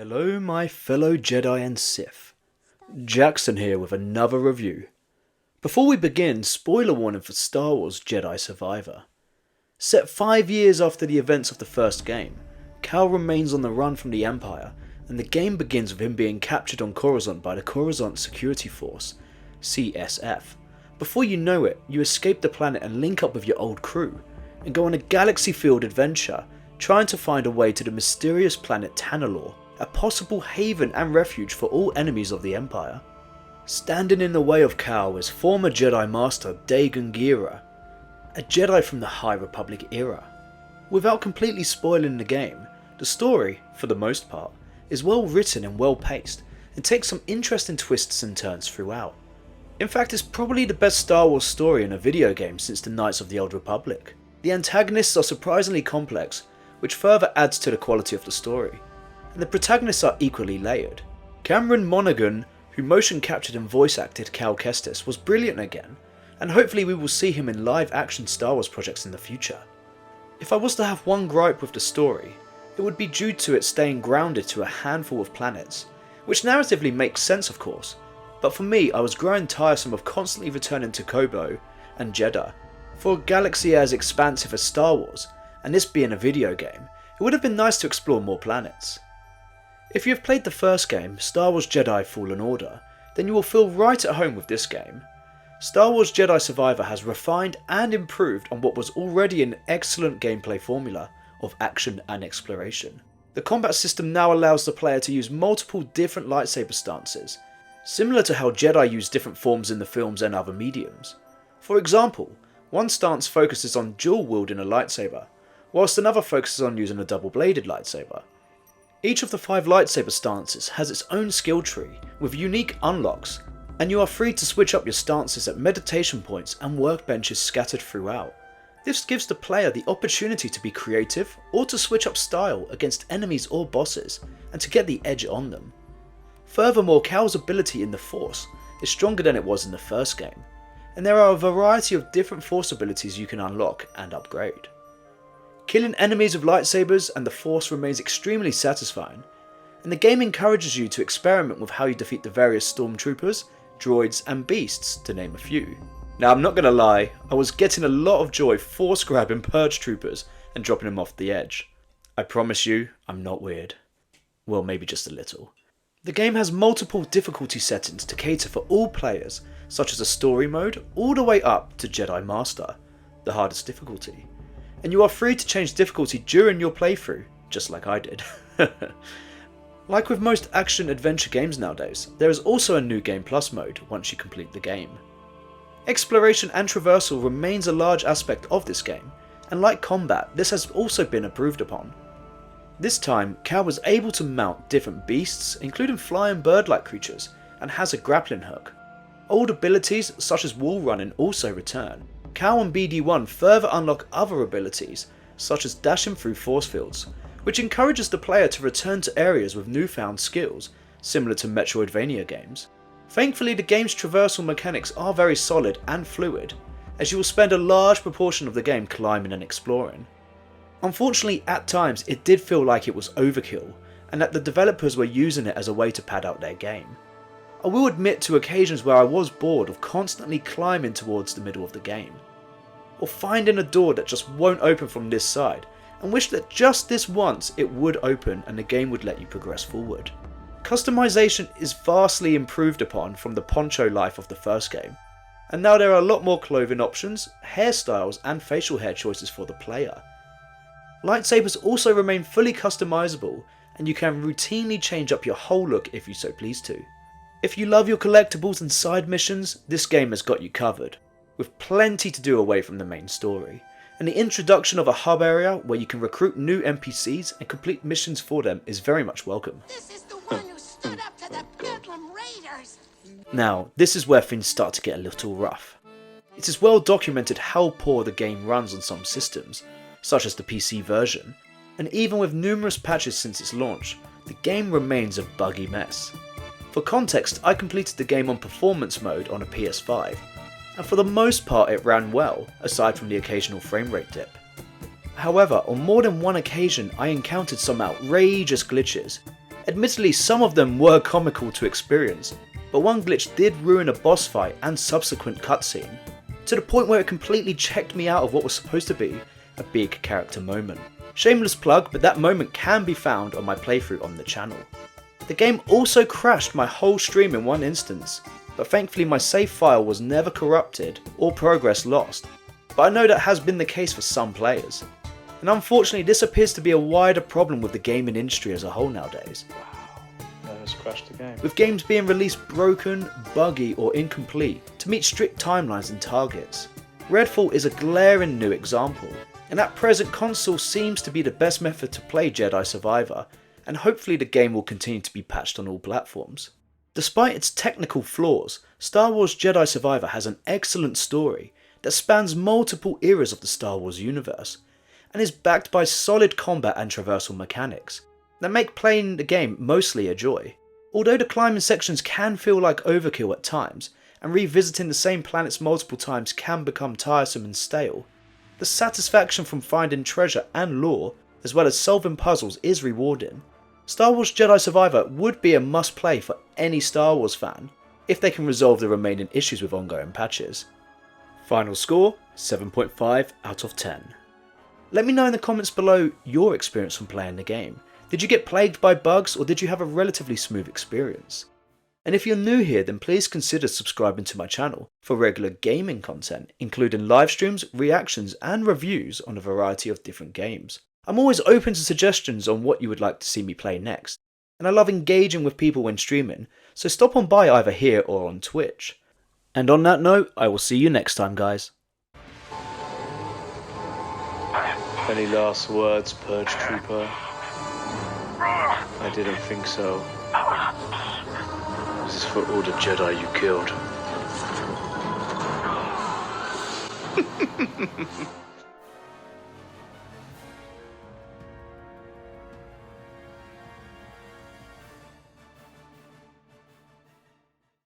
Hello my fellow Jedi and Sith. Jackson here with another review. Before we begin, spoiler warning for Star Wars Jedi Survivor. Set 5 years after the events of the first game, Cal remains on the run from the Empire, and the game begins with him being captured on Coruscant by the Coruscant Security Force, CSF. Before you know it, you escape the planet and link up with your old crew, and go on a galaxy-filled adventure, trying to find a way to the mysterious planet Tanalorr, a possible haven and refuge for all enemies of the Empire. Standing in the way of Cal is former Jedi Master Dagan Gera, a Jedi from the High Republic era. Without completely spoiling the game, the story, for the most part, is well written and well paced, and takes some interesting twists and turns throughout. In fact, it's probably the best Star Wars story in a video game since the Knights of the Old Republic. The antagonists are surprisingly complex, which further adds to the quality of the story, and the protagonists are equally layered. Cameron Monaghan, who motion captured and voice acted Cal Kestis, was brilliant again, and hopefully we will see him in live action Star Wars projects in the future. If I was to have one gripe with the story, it would be due to it staying grounded to a handful of planets, which narratively makes sense of course, but for me I was growing tiresome of constantly returning to Kobo and Jeddah. For a galaxy as expansive as Star Wars, and this being a video game, it would have been nice to explore more planets. If you have played the first game, Star Wars Jedi Fallen Order, then you will feel right at home with this game. Star Wars Jedi Survivor has refined and improved on what was already an excellent gameplay formula of action and exploration. The combat system now allows the player to use multiple different lightsaber stances, similar to how Jedi use different forms in the films and other mediums. For example, one stance focuses on dual wielding a lightsaber, whilst another focuses on using a double-bladed lightsaber. Each of the 5 lightsaber stances has its own skill tree with unique unlocks, and you are free to switch up your stances at meditation points and workbenches scattered throughout. This gives the player the opportunity to be creative or to switch up style against enemies or bosses and to get the edge on them. Furthermore, Cal's ability in the Force is stronger than it was in the first game, and there are a variety of different Force abilities you can unlock and upgrade. Killing enemies with lightsabers and the Force remains extremely satisfying, and the game encourages you to experiment with how you defeat the various stormtroopers, droids and beasts, to name a few. Now I'm not gonna lie, I was getting a lot of joy force grabbing purge troopers and dropping them off the edge. I promise you, I'm not weird. Well, maybe just a little. The game has multiple difficulty settings to cater for all players, such as a story mode all the way up to Jedi Master, the hardest difficulty. And you are free to change difficulty during your playthrough, just like I did. Like with most action-adventure games nowadays, there is also a New Game Plus mode once you complete the game. Exploration and traversal remains a large aspect of this game, and like combat, this has also been improved upon. This time, Cal was able to mount different beasts, including flying bird-like creatures, and has a grappling hook. Old abilities such as wall running also return. Cal and BD1 further unlock other abilities, such as dashing through force fields, which encourages the player to return to areas with newfound skills, similar to Metroidvania games. Thankfully, the game's traversal mechanics are very solid and fluid, as you will spend a large proportion of the game climbing and exploring. Unfortunately, at times it did feel like it was overkill, and that the developers were using it as a way to pad out their game. I will admit to occasions where I was bored of constantly climbing towards the middle of the game, or finding a door that just won't open from this side, and wish that just this once it would open and the game would let you progress forward. Customization is vastly improved upon from the poncho life of the first game, and now there are a lot more clothing options, hairstyles and facial hair choices for the player. Lightsabers also remain fully customizable, and you can routinely change up your whole look if you so please to. If you love your collectibles and side missions, this game has got you covered, with plenty to do away from the main story, and the introduction of a hub area where you can recruit new NPCs and complete missions for them is very much welcome. This is the one who stood up to the Bedlam Raiders! Now, this is where things start to get a little rough. It is well documented how poor the game runs on some systems, such as the PC version, and even with numerous patches since its launch, the game remains a buggy mess. For context, I completed the game on performance mode on a PS5, and for the most part it ran well, aside from the occasional frame rate dip. However, on more than one occasion I encountered some outrageous glitches, Admittedly, some of them were comical to experience, but one glitch did ruin a boss fight and subsequent cutscene, to the point where it completely checked me out of what was supposed to be a big character moment. Shameless plug, but that moment can be found on my playthrough on the channel. The game also crashed my whole stream in one instance, but thankfully my save file was never corrupted or progress lost, but I know that has been the case for some players. And unfortunately this appears to be a wider problem with the gaming industry as a whole nowadays. That has crashed the game. With games being released broken, buggy or incomplete to meet strict timelines and targets. Redfall is a glaring new example, and at present console seems to be the best method to play Jedi Survivor, and hopefully the game will continue to be patched on all platforms. Despite its technical flaws, Star Wars Jedi Survivor has an excellent story that spans multiple eras of the Star Wars universe, and is backed by solid combat and traversal mechanics that make playing the game mostly a joy. Although the climbing sections can feel like overkill at times, and revisiting the same planets multiple times can become tiresome and stale, the satisfaction from finding treasure and lore, as well as solving puzzles, is rewarding. Star Wars Jedi Survivor would be a must play for any Star Wars fan, if they can resolve the remaining issues with ongoing patches. Final score, 7.5 out of 10. Let me know in the comments below your experience from playing the game. Did you get plagued by bugs, or did you have a relatively smooth experience? And if you're new here, then please consider subscribing to my channel for regular gaming content, including live streams, reactions and reviews on a variety of different games. I'm always open to suggestions on what you would like to see me play next, and I love engaging with people when streaming, so stop on by either here or on Twitch. And on that note, I will see you next time, guys. Any last words, Purge Trooper? I didn't think so. This is for all the Jedi you killed.